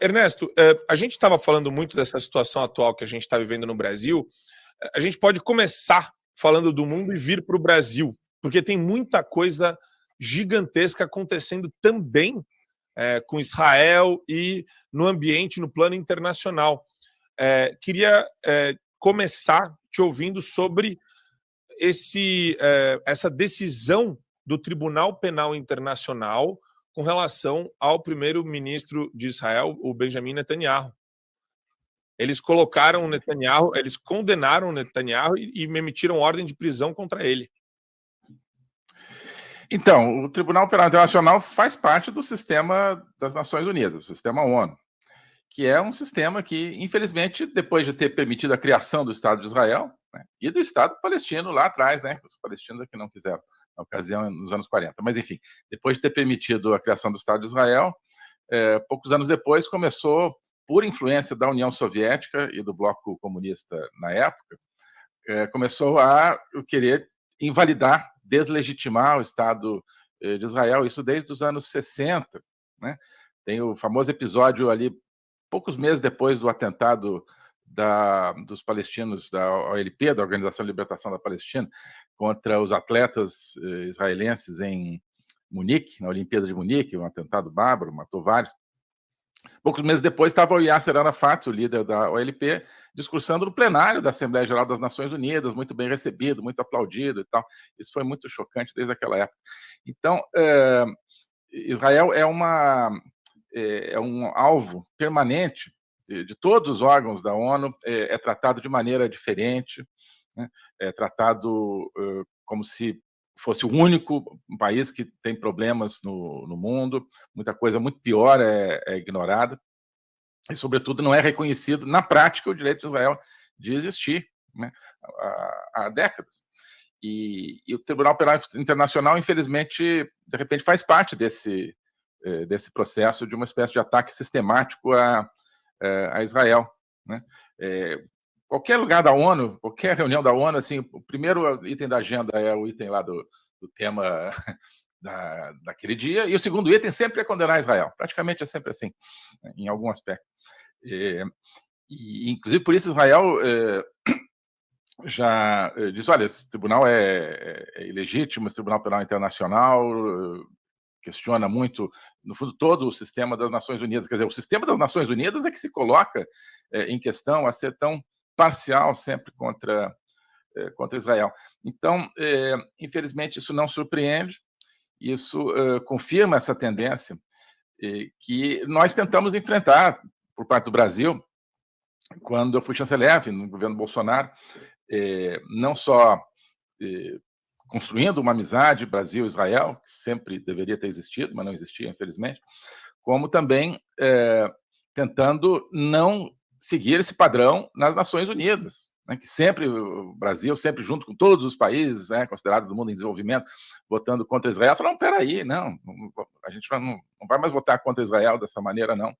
Ernesto, a gente estava falando muito dessa situação atual que a gente está vivendo no Brasil. A gente pode começar falando do mundo e vir para o Brasil, porque tem muita coisa gigantesca acontecendo também com Israel e no ambiente, no plano internacional. Queria começar te ouvindo sobre essa decisão do Tribunal Penal Internacional com relação ao primeiro-ministro de Israel, o Benjamin Netanyahu. Eles colocaram o Netanyahu, eles condenaram o Netanyahu e emitiram ordem de prisão contra ele. Então, o Tribunal Penal Internacional faz parte do sistema das Nações Unidas, o sistema ONU, que é um sistema que, infelizmente, depois de ter permitido a criação do Estado de Israel, né, e do Estado palestino lá atrás, né, os palestinos é que não quiseram, na ocasião, nos anos 40, mas enfim, depois de ter permitido a criação do Estado de Israel, poucos anos depois começou, por influência da União Soviética e do bloco comunista na época, começou a querer invalidar, deslegitimar o Estado de Israel, isso desde os anos 60, né? Tem o famoso episódio ali, poucos meses depois do atentado dos palestinos da OLP, da Organização de Libertação da Palestina, contra os atletas israelenses em Munique, na Olimpíada de Munique, um atentado bárbaro, matou vários. Poucos meses depois estava o Yasser Arafat, o líder da OLP, discursando no plenário da Assembleia Geral das Nações Unidas, muito bem recebido, muito aplaudido e tal. Isso foi muito chocante desde aquela época. Então, Israel é um alvo permanente de todos os órgãos da ONU, é tratado de maneira diferente, né? É tratado como se fosse o único país que tem problemas no mundo, muita coisa muito pior é ignorada, e, sobretudo, não é reconhecido na prática o direito de Israel de existir, né, há décadas. E o Tribunal Penal Internacional, infelizmente, de repente, faz parte desse processo de uma espécie de ataque sistemático a Israel, né? Qualquer lugar da ONU, qualquer reunião da ONU, assim, o primeiro item da agenda é o item lá do tema daquele dia, e o segundo item sempre é condenar Israel. Praticamente é sempre assim, em algum aspecto. E inclusive, por isso, Israel já diz, olha, esse tribunal é ilegítimo, esse Tribunal Penal Internacional questiona muito, no fundo, todo o sistema das Nações Unidas. Quer dizer, o sistema das Nações Unidas é que se coloca em questão a ser tão parcial sempre contra Israel. Então, infelizmente, isso não surpreende, isso confirma essa tendência que nós tentamos enfrentar por parte do Brasil, quando eu fui chanceler no governo Bolsonaro, não só construindo uma amizade Brasil-Israel, que sempre deveria ter existido, mas não existia, infelizmente, como também tentando não seguir esse padrão nas Nações Unidas, né, que sempre o Brasil, sempre junto com todos os países, né, considerados do mundo em desenvolvimento, votando contra Israel, falou, não, peraí, não, a gente não vai mais votar contra Israel dessa maneira, não.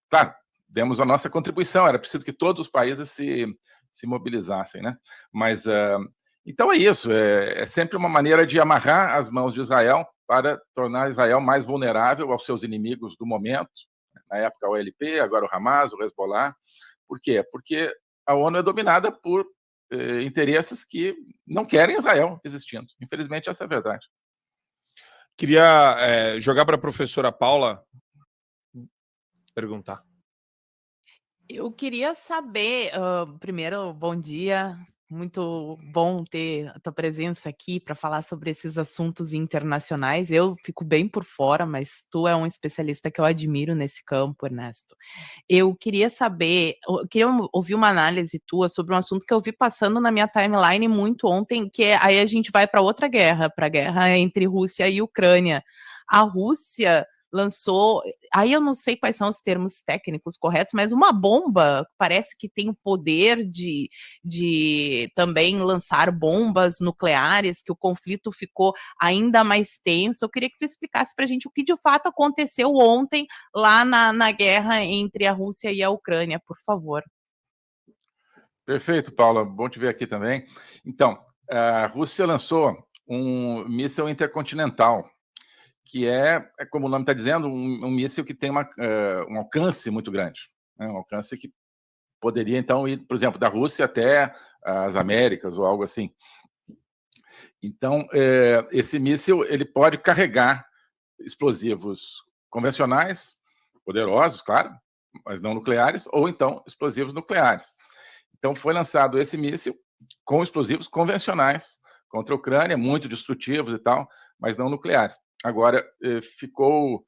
Claro, demos a nossa contribuição, era preciso que todos os países se mobilizassem, né? Mas, então é isso, é sempre uma maneira de amarrar as mãos de Israel para tornar Israel mais vulnerável aos seus inimigos do momento, na época a OLP, agora o Hamas, o Hezbollah. Por quê? Porque a ONU é dominada por interesses que não querem Israel existindo. Infelizmente, essa é a verdade. Queria jogar para a professora Paula perguntar. Eu queria saber, primeiro, bom dia, muito bom ter a tua presença aqui para falar sobre esses assuntos internacionais. Eu fico bem por fora, mas tu é um especialista que eu admiro nesse campo, Ernesto. Eu queria saber, eu queria ouvir uma análise tua sobre um assunto que eu vi passando na minha timeline muito ontem, que aí a gente vai para outra guerra, para a guerra entre Rússia e Ucrânia. A Rússia lançou, aí eu não sei quais são os termos técnicos corretos, mas uma bomba, parece que tem o poder de também lançar bombas nucleares, que o conflito ficou ainda mais tenso. Eu queria que tu explicasse para a gente o que de fato aconteceu ontem lá na guerra entre a Rússia e a Ucrânia, por favor. Perfeito, Paula, bom te ver aqui também. Então, a Rússia lançou um míssil intercontinental, que como o nome está dizendo, um míssil que tem um alcance muito grande, né? Um alcance que poderia, então, ir, por exemplo, da Rússia até as Américas ou algo assim. Então, esse míssil ele pode carregar explosivos convencionais, poderosos, claro, mas não nucleares, ou então explosivos nucleares. Então, foi lançado esse míssil com explosivos convencionais contra a Ucrânia, muito destrutivos e tal, mas não nucleares. Agora, ficou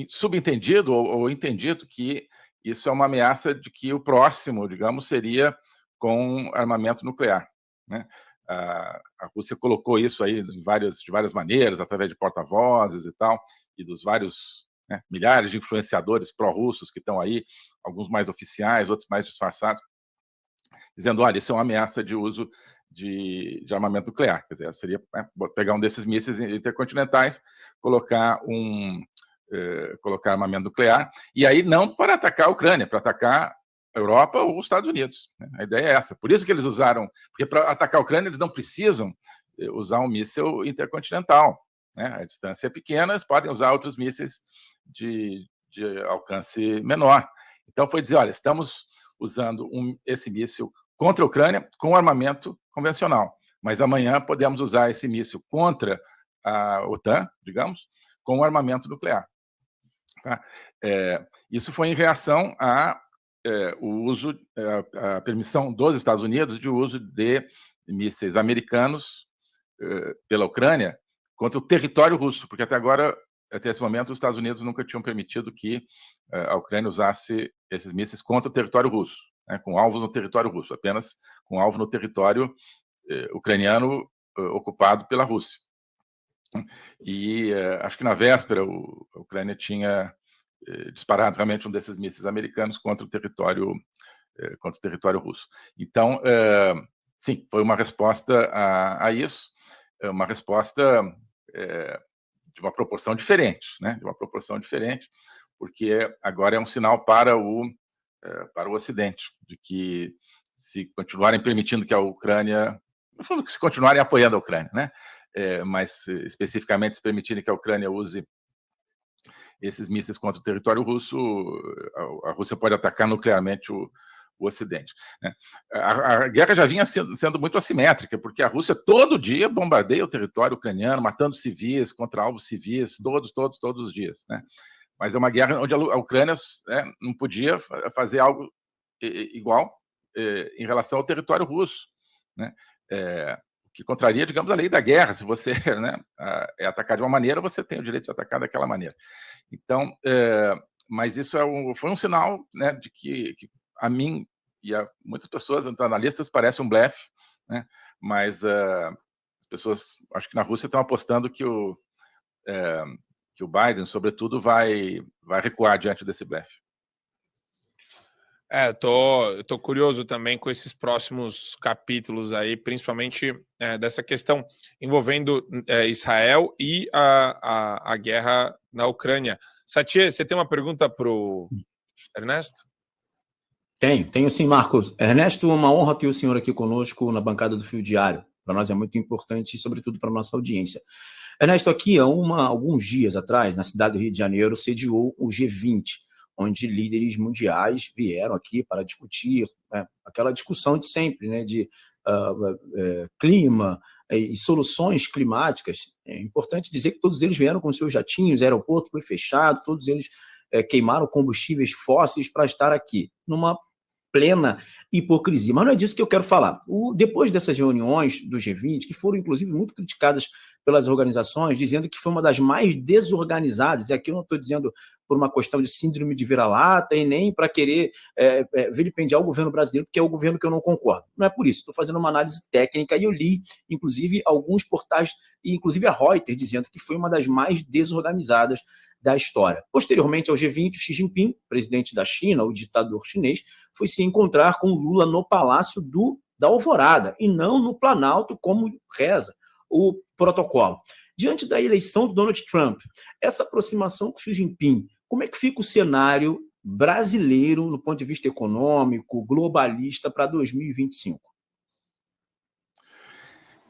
subentendido ou entendido que isso é uma ameaça de que o próximo, digamos, seria com armamento nuclear, né? A Rússia colocou isso aí de várias maneiras, através de porta-vozes e tal, e dos vários, né, milhares de influenciadores pró-russos que estão aí, alguns mais oficiais, outros mais disfarçados, dizendo, olha, isso é uma ameaça de uso de armamento nuclear. Quer dizer, seria, né, pegar um desses mísseis intercontinentais, colocar armamento nuclear, e aí não para atacar a Ucrânia, para atacar a Europa ou os Estados Unidos. A ideia é essa. Por isso que eles usaram, porque para atacar a Ucrânia eles não precisam usar um míssil intercontinental, né? A distância é pequena, eles podem usar outros mísseis de alcance menor. Então foi dizer, olha, estamos usando esse míssil contra a Ucrânia com armamento convencional, mas amanhã podemos usar esse míssil contra a OTAN, digamos, com armamento nuclear. Tá? Isso foi em reação o uso, a permissão dos Estados Unidos de uso de mísseis americanos pela Ucrânia contra o território russo, porque até esse momento, os Estados Unidos nunca tinham permitido que a Ucrânia usasse esses mísseis contra o território russo, né, com alvos no território russo, apenas com alvo no território ucraniano ocupado pela Rússia. E acho que na véspera a Ucrânia tinha disparado realmente um desses mísseis americanos contra o território russo. Então, sim, foi uma resposta a isso, uma resposta de uma proporção diferente, né? De uma proporção diferente, porque agora é um sinal para o Ocidente, de que se continuarem permitindo que a Ucrânia, no fundo, que se continuarem apoiando a Ucrânia, né? Mas especificamente se permitirem que a Ucrânia use esses mísseis contra o território russo, a Rússia pode atacar nuclearmente o Ocidente, né? A guerra já vinha sendo muito assimétrica, porque a Rússia todo dia bombardeia o território ucraniano, matando civis contra alvos civis, todos os dias, né? Mas é uma guerra onde a Ucrânia, né, não podia fazer algo igual em relação ao território russo, né? Que contraria, digamos, a lei da guerra. Se você, né, é atacar de uma maneira, você tem o direito de atacar daquela maneira. Então, mas isso foi um sinal, né, de que a mim e a muitas pessoas, analistas, parece um blefe, né? Mas as pessoas, acho que na Rússia estão apostando que o Biden, sobretudo, vai recuar diante desse blefe. Tô curioso também com esses próximos capítulos aí, principalmente dessa questão envolvendo Israel e a guerra na Ucrânia. Satie, você tem uma pergunta para o Ernesto? Tenho sim, Marcos. Ernesto, uma honra ter o senhor aqui conosco na bancada do Fio Diário. Para nós é muito importante, sobretudo para a nossa audiência. Ernesto, aqui há alguns dias atrás, na cidade do Rio de Janeiro, sediou o G20, onde líderes mundiais vieram aqui para discutir aquela discussão de sempre, né, de clima e soluções climáticas. É importante dizer que todos eles vieram com seus jatinhos, o aeroporto foi fechado, todos eles queimaram combustíveis fósseis para estar aqui, numa plena hipocrisia. Mas não é disso que eu quero falar. Depois dessas reuniões do G20, que foram, inclusive, muito criticadas pelas organizações, dizendo que foi uma das mais desorganizadas, e aqui eu não estou dizendo por uma questão de síndrome de vira-lata e nem para querer vilipendiar o governo brasileiro, porque é o governo que eu não concordo. Não é por isso. Estou fazendo uma análise técnica e eu li, inclusive, alguns portais, e inclusive a Reuters, dizendo que foi uma das mais desorganizadas da história. Posteriormente ao G20, o Xi Jinping, presidente da China, o ditador chinês, foi se encontrar com Lula no Palácio da Alvorada, e não no Planalto, como reza o protocolo. Diante da eleição do Donald Trump, essa aproximação com Xi Jinping, como é que fica o cenário brasileiro no ponto de vista econômico, globalista, para 2025?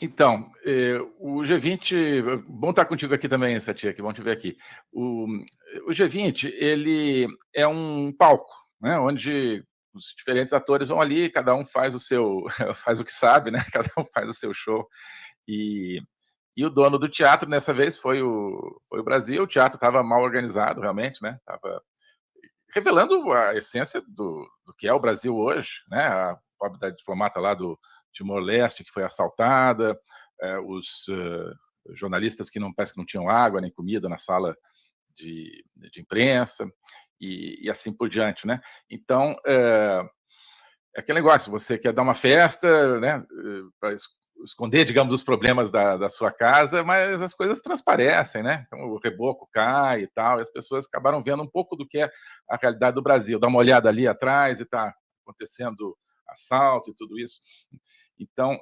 Então, o G20, bom estar contigo aqui também, Satia, que bom te ver aqui. O G20, ele é um palco, né, onde os diferentes atores vão ali, cada um faz o seu, faz o que sabe, né, cada um faz o seu show. E o dono do teatro, dessa vez, foi o Brasil. O teatro estava mal organizado, realmente, né, estava revelando a essência do que é o Brasil hoje, né, a pobre da diplomata lá do Timor-Leste, que foi assaltada, os jornalistas que parece que não tinham água nem comida na sala de imprensa, e assim por diante, né? Então, é aquele negócio, você quer dar uma festa, né, para esconder, digamos, os problemas da sua casa, mas as coisas transparecem, né? Então, o reboco cai e tal, e as pessoas acabaram vendo um pouco do que é a realidade do Brasil. Dá uma olhada ali atrás e está acontecendo assalto e tudo isso. Então,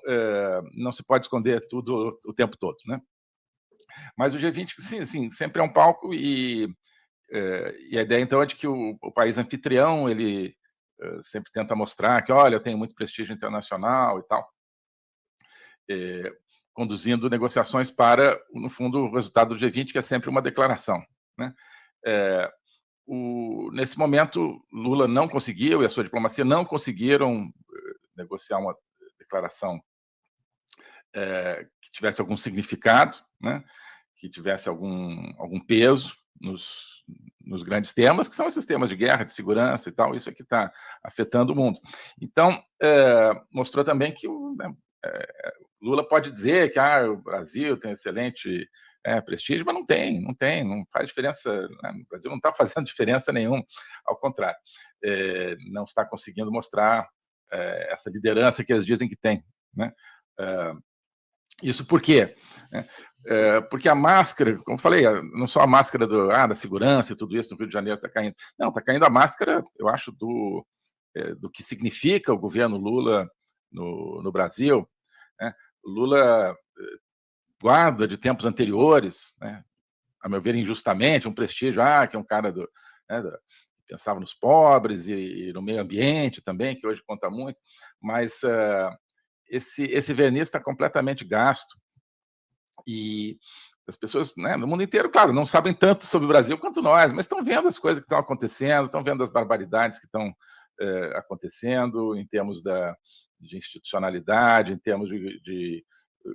não se pode esconder tudo o tempo todo, né? Mas o G20, sim, sempre é um palco, e a ideia, então, é de que o país anfitrião, ele sempre tenta mostrar que, olha, eu tenho muito prestígio internacional e tal, conduzindo negociações para, no fundo, o resultado do G20, que é sempre uma declaração, né? Nesse momento, Lula não conseguiu, e a sua diplomacia não conseguiram negociar uma declaração que tivesse algum significado, né? Que tivesse algum peso nos grandes temas, que são esses temas de guerra, de segurança e tal. Isso é que está afetando o mundo. Então, mostrou também que Lula pode dizer que o Brasil tem excelente prestígio, mas não faz diferença, né? O Brasil não está fazendo diferença nenhuma, ao contrário, não está conseguindo mostrar essa liderança que eles dizem que tem, né? Isso por quê? Porque a máscara, como eu falei, não só a máscara da segurança e tudo isso no Rio de Janeiro está caindo. Não, está caindo a máscara, eu acho, do que significa o governo Lula no Brasil, né? Lula guarda de tempos anteriores, né, a meu ver, injustamente, um prestígio, que é um cara que pensava nos pobres e no meio ambiente também, que hoje conta muito, mas esse verniz está completamente gasto, e as pessoas, né, no mundo inteiro, claro, não sabem tanto sobre o Brasil quanto nós, mas estão vendo as coisas que estão acontecendo, estão vendo as barbaridades que estão acontecendo em termos de institucionalidade, em termos de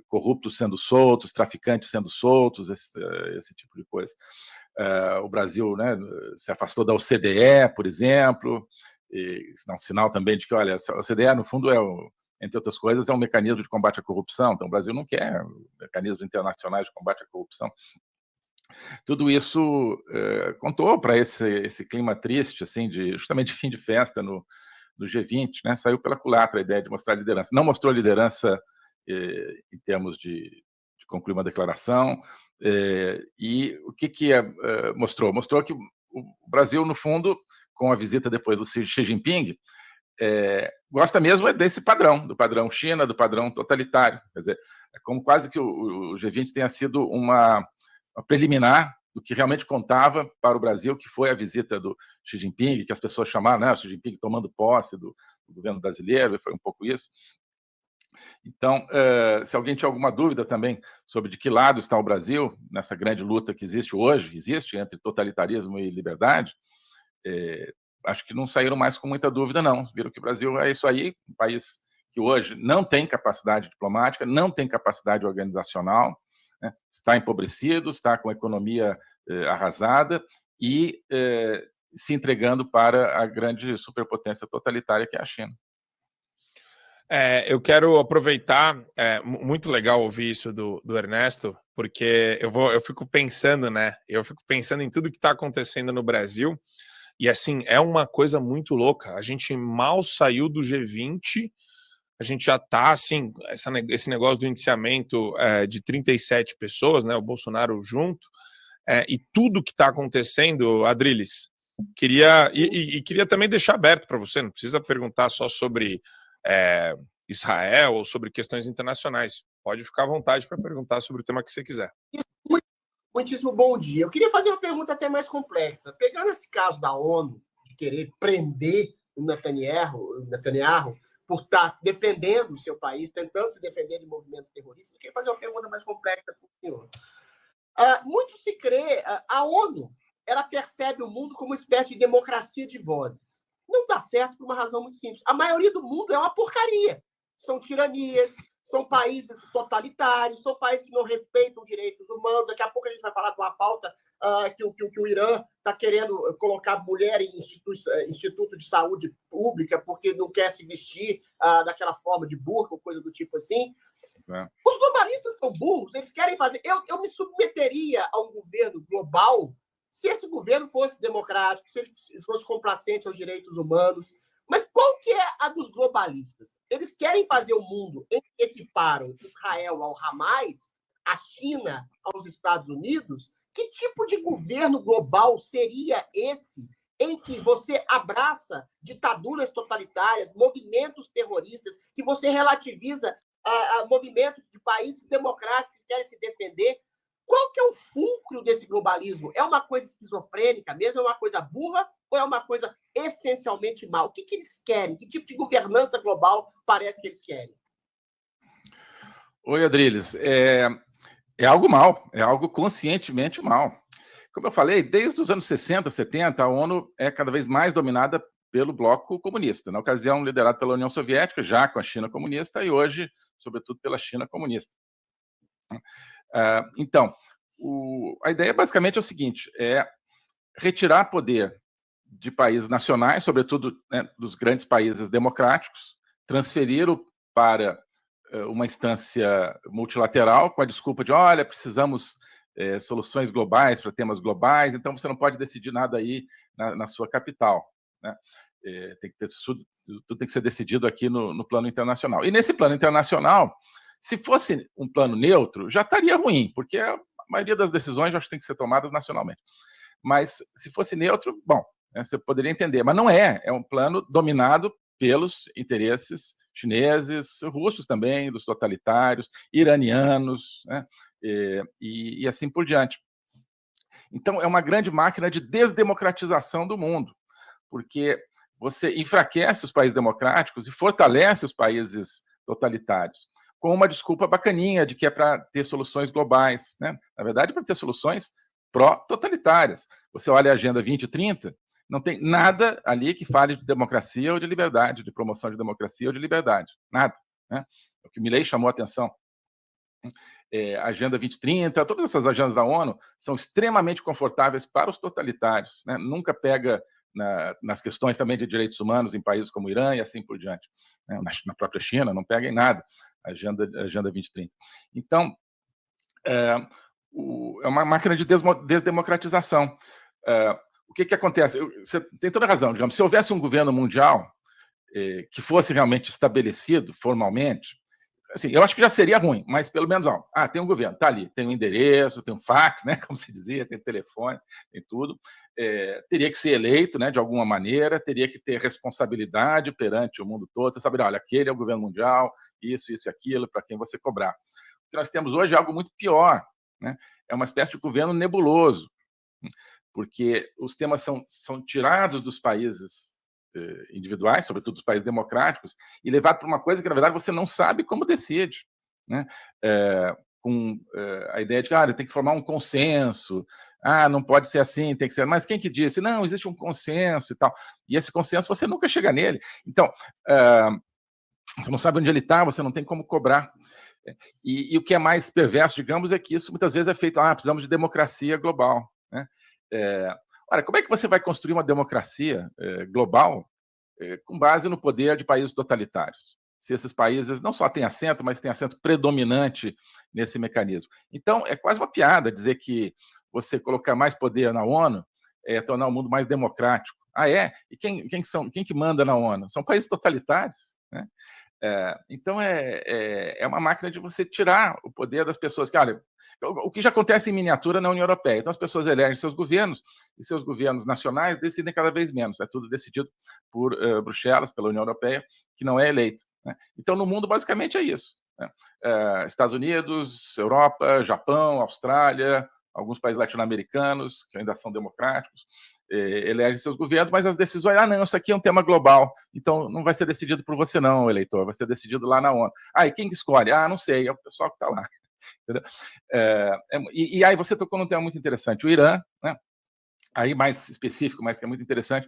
corruptos sendo soltos, traficantes sendo soltos, esse tipo de coisa. O Brasil, né, se afastou da OCDE, por exemplo, isso é um sinal também de que, olha, a OCDE, no fundo, entre outras coisas, é um mecanismo de combate à corrupção. Então, o Brasil não quer mecanismos internacionais de combate à corrupção. Tudo isso contou para esse clima triste, assim, justamente de fim de festa no G20, né? Saiu pela culatra a ideia de mostrar liderança. Não mostrou liderança em termos de concluir uma declaração. E o que mostrou? Mostrou que o Brasil, no fundo, com a visita depois do Xi Jinping, gosta mesmo desse padrão, do padrão China, do padrão totalitário. Quer dizer, é como quase que o G20 tenha sido uma preliminar do que realmente contava para o Brasil, que foi a visita do Xi Jinping, que as pessoas chamaram, né, o Xi Jinping tomando posse do governo brasileiro, e foi um pouco isso. Então, se alguém tinha alguma dúvida também sobre de que lado está o Brasil nessa grande luta que existe hoje, entre totalitarismo e liberdade, acho que não saíram mais com muita dúvida, não. Viram que o Brasil é isso aí, um país que hoje não tem capacidade diplomática, não tem capacidade organizacional, né? Está empobrecido, está com a economia arrasada e se entregando para a grande superpotência totalitária que é a China. Eu quero aproveitar, muito legal ouvir isso do Ernesto, porque eu fico pensando, né? Eu fico pensando em tudo que está acontecendo no Brasil, e assim, é uma coisa muito louca. A gente mal saiu do G20, a gente já está, assim, esse negócio do indiciamento de 37 pessoas, né? O Bolsonaro junto, e tudo que está acontecendo, Adriles, queria também deixar aberto para você, não precisa perguntar só sobre Israel ou sobre questões internacionais. Pode ficar à vontade para perguntar sobre o tema que você quiser. Muitíssimo bom dia. Eu queria fazer uma pergunta até mais complexa. Pegando esse caso da ONU, de querer prender o Netanyahu por estar defendendo o seu país, tentando se defender de movimentos terroristas. Eu queria fazer uma pergunta mais complexa para o senhor. Muito se crê, a ONU, ela percebe o mundo como uma espécie de democracia de vozes. Não dá certo por uma razão muito simples. A maioria do mundo é uma porcaria. São tiranias, são países totalitários, são países que não respeitam direitos humanos. Daqui a pouco a gente vai falar de uma pauta que o Irã está querendo colocar mulher em instituto de saúde pública porque não quer se vestir daquela forma de burca ou coisa do tipo assim. Os globalistas são burros, eles querem fazer... Eu me submeteria a um governo global se esse governo fosse democrático, se ele fosse complacente aos direitos humanos. Mas qual que é a dos globalistas? Eles querem fazer o mundo em que equiparam Israel ao Hamas, a China aos Estados Unidos. Que tipo de governo global seria esse em que você abraça ditaduras totalitárias, movimentos terroristas, que você relativiza movimentos de países democráticos que querem se defender? Qual que é o fulcro desse globalismo? É uma coisa esquizofrênica mesmo? É uma coisa burra? Ou é uma coisa essencialmente mal? O que eles querem? Que tipo de governança global parece que eles querem? Oi, Adriles. É algo mal, é algo conscientemente mal. Como eu falei, desde os anos 60, 70, a ONU é cada vez mais dominada pelo bloco comunista. Na ocasião, liderado pela União Soviética, já com a China comunista, e hoje, sobretudo, pela China comunista. Então, a ideia basicamente é o seguinte, é retirar poder de países nacionais, sobretudo, né, dos grandes países democráticos, transferi-lo para uma instância multilateral, com a desculpa de, olha, precisamos soluções globais para temas globais, então você não pode decidir nada aí na sua capital, né? Tudo tem que ser decidido aqui no plano internacional. E nesse plano internacional, se fosse um plano neutro, já estaria ruim, porque a maioria das decisões acho que tem que ser tomadas nacionalmente. Mas se fosse neutro, bom, né, você poderia entender, mas não é. É um plano dominado pelos interesses chineses, russos também, dos totalitários, iranianos, né, e assim por diante. Então, é uma grande máquina de desdemocratização do mundo, porque você enfraquece os países democráticos e fortalece os países totalitários, com uma desculpa bacaninha de que é para ter soluções globais, né? Na verdade, para ter soluções pró-totalitárias. Você olha a Agenda 2030, não tem nada ali que fale de democracia ou de liberdade, de promoção de democracia ou de liberdade. Nada, né? O que Milei chamou a atenção. Agenda 2030, todas essas agendas da ONU são extremamente confortáveis para os totalitários, né? Nunca pega nas questões também de direitos humanos em países como o Irã e assim por diante. Né? Na própria China, não pega em nada a Agenda 2030. Então, é uma máquina de desdemocratização. O que acontece? Você tem toda a razão. Digamos, se houvesse um governo mundial que fosse realmente estabelecido formalmente, assim, eu acho que já seria ruim, mas pelo menos, tem um governo, está ali, tem um endereço, tem um fax, né, como se dizia, tem telefone, tem tudo. Teria que ser eleito, né, de alguma maneira, teria que ter responsabilidade perante o mundo todo. Você sabe, olha, aquele é o governo mundial, isso e aquilo, para quem você cobrar. O que nós temos hoje é algo muito pior, né? É uma espécie de governo nebuloso, porque os temas são tirados dos países individuais, sobretudo dos países democráticos, e levados para uma coisa que, na verdade, você não sabe como decide, né? Com a ideia de que tem que formar um consenso, não pode ser assim, tem que ser... Mas quem que disse? Não, existe um consenso e tal. E esse consenso, você nunca chega nele. Então, você não sabe onde ele está, você não tem como cobrar. E o que é mais perverso, digamos, é que isso muitas vezes é feito, precisamos de democracia global, né? Olha, como é que você vai construir uma democracia global com base no poder de países totalitários? Se esses países não só têm assento, mas têm assento predominante nesse mecanismo. Então, é quase uma piada dizer que você colocar mais poder na ONU é tornar o mundo mais democrático. E quem que manda na ONU? São países totalitários, né? Então, é uma máquina de você tirar o poder das pessoas. Olha, o que já acontece em miniatura na União Europeia. Então, as pessoas elegem seus governos, e seus governos nacionais decidem cada vez menos. É tudo decidido por Bruxelas, pela União Europeia, que não é eleito, né? Então, no mundo, basicamente, é isso, né? Estados Unidos, Europa, Japão, Austrália, alguns países latino-americanos, que ainda são democráticos, elegem seus governos, mas as decisões, não, isso aqui é um tema global, então não vai ser decidido por você não, eleitor, vai ser decidido lá na ONU. E quem que escolhe? Não sei, é o pessoal que está lá. Entendeu? E aí você tocou num tema muito interessante, o Irã, né? Aí mais específico, mas que é muito interessante,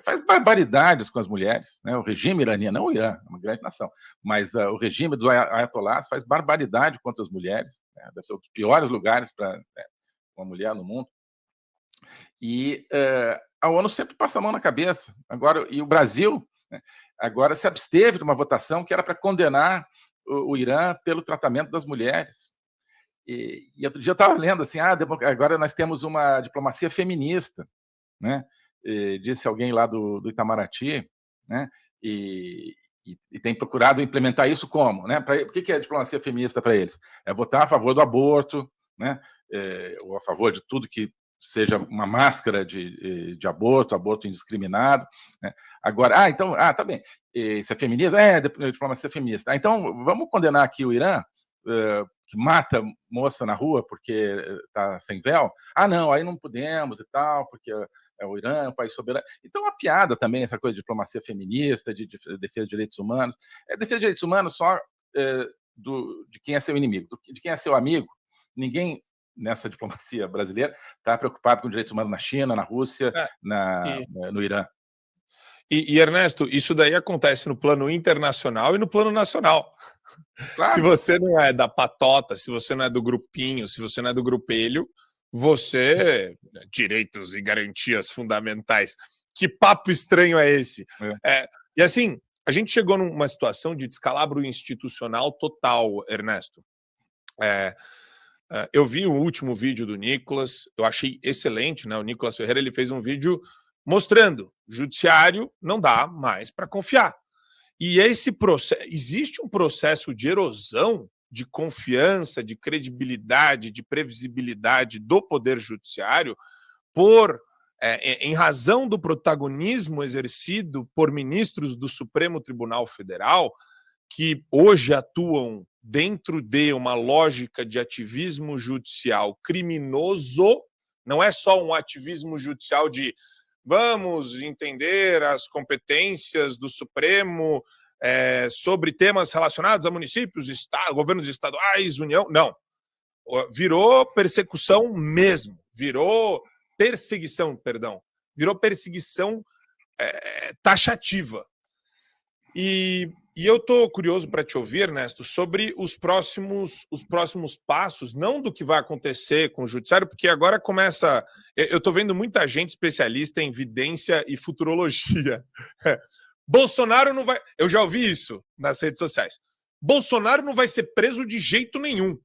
faz barbaridades com as mulheres, né? O regime iraniano, não o Irã, é uma grande nação, mas o regime dos ayatollahs faz barbaridade contra as mulheres, né? Deve ser um dos piores lugares para uma mulher no mundo. E a ONU sempre passa a mão na cabeça. Agora, e o Brasil, né, agora se absteve de uma votação que era para condenar o Irã pelo tratamento das mulheres. E outro dia eu estava lendo assim, agora nós temos uma diplomacia feminista, né? Disse alguém lá do Itamaraty, né? E tem procurado implementar isso como, né? O que é diplomacia feminista para eles? É votar a favor do aborto, né? Ou a favor de tudo que seja uma máscara de aborto indiscriminado, né? Agora, então, tá bem, isso é feminismo? Diplomacia feminista. Então, vamos condenar aqui o Irã, que mata moça na rua porque está sem véu? Não, aí não podemos e tal, porque o Irã é um país soberano. Então, é uma piada também essa coisa de diplomacia feminista, de defesa de direitos humanos. Defesa de direitos humanos só de quem é seu inimigo, de quem é seu amigo. Ninguém nessa diplomacia brasileira está preocupado com direitos humanos na China, na Rússia, no Irã. E, Ernesto, isso daí acontece no plano internacional e no plano nacional. Claro. Se você não é da patota, se você não é do grupinho, se você não é do grupelho, você... Direitos e garantias fundamentais. Que papo estranho é esse? E assim, a gente chegou numa situação de descalabro institucional total, Ernesto. Eu vi o último vídeo do Nicolas, eu achei excelente, né? O Nicolas Ferreira, ele fez um vídeo mostrando, judiciário não dá mais para confiar. E esse processo, existe um processo de erosão de confiança, de credibilidade, de previsibilidade do Poder Judiciário em razão do protagonismo exercido por ministros do Supremo Tribunal Federal, que hoje atuam dentro de uma lógica de ativismo judicial criminoso. Não é só um ativismo judicial de vamos entender as competências do Supremo sobre temas relacionados a municípios, governos estaduais, União. Não. Virou persecução mesmo. Virou perseguição taxativa. E eu estou curioso para te ouvir, Ernesto, sobre os próximos passos, não do que vai acontecer com o judiciário, porque agora começa... Eu estou vendo muita gente especialista em vidência e futurologia. Bolsonaro não vai... Eu já ouvi isso nas redes sociais. Bolsonaro não vai ser preso de jeito nenhum.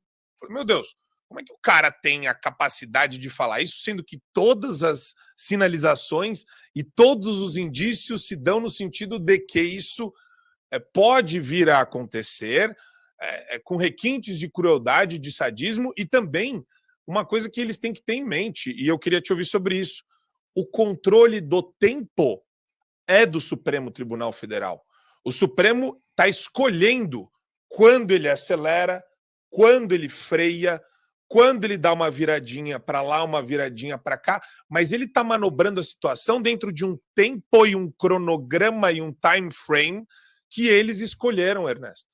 Meu Deus, como é que o cara tem a capacidade de falar isso, sendo que todas as sinalizações e todos os indícios se dão no sentido de que isso pode vir a acontecer com requintes de crueldade, de sadismo, e também uma coisa que eles têm que ter em mente, e eu queria te ouvir sobre isso: o controle do tempo é do Supremo Tribunal Federal. O Supremo está escolhendo quando ele acelera, quando ele freia, quando ele dá uma viradinha para lá, uma viradinha para cá, mas ele está manobrando a situação dentro de um tempo e um cronograma e um time frame que eles escolheram, Ernesto.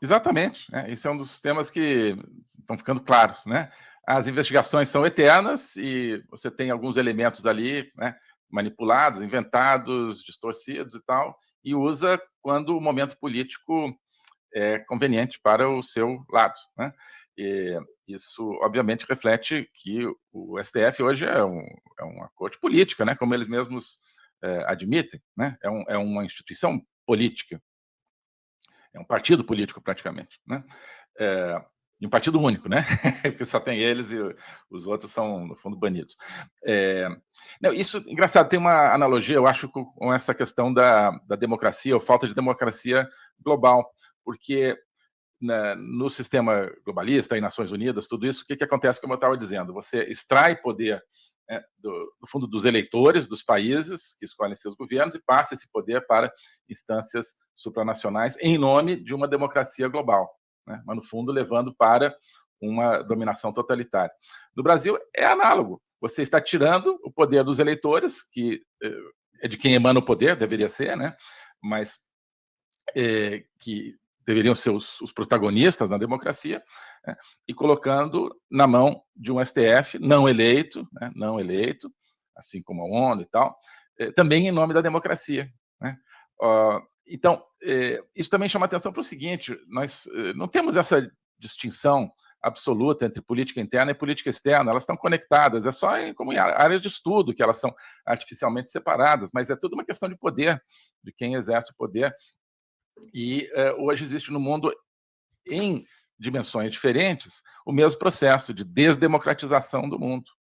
Exatamente. Esse é um dos temas que estão ficando claros, né? As investigações são eternas e você tem alguns elementos ali, né, manipulados, inventados, distorcidos e tal, e usa quando o momento político é conveniente para o seu lado, né? E isso, obviamente, reflete que o STF hoje é uma corte política, né? Como eles mesmos admitem, né? É uma instituição política, é um partido político praticamente, né? E um partido único, né? Porque só tem eles e os outros são, no fundo, banidos. Não, isso, engraçado, tem uma analogia, eu acho, com essa questão da democracia, ou falta de democracia global, porque no sistema globalista, em Nações Unidas, tudo isso, o que acontece, como eu estava dizendo? Você extrai poder do fundo dos eleitores dos países que escolhem seus governos e passa esse poder para instâncias supranacionais em nome de uma democracia global, né? Mas, no fundo, levando para uma dominação totalitária. No Brasil, é análogo. você está tirando o poder dos eleitores, que é de quem emana o poder, deveria ser, né? Mas que deveriam ser os protagonistas na democracia, né? E colocando na mão de um STF não eleito, né? Não eleito, assim como a ONU e tal, também em nome da democracia, né? Então, isso também chama atenção para o seguinte: nós não temos essa distinção absoluta entre política interna e política externa, elas estão conectadas, é só como em áreas de estudo que elas são artificialmente separadas, mas é tudo uma questão de poder, de quem exerce o poder. E hoje existe no mundo, em dimensões diferentes, o mesmo processo de desdemocratização do mundo,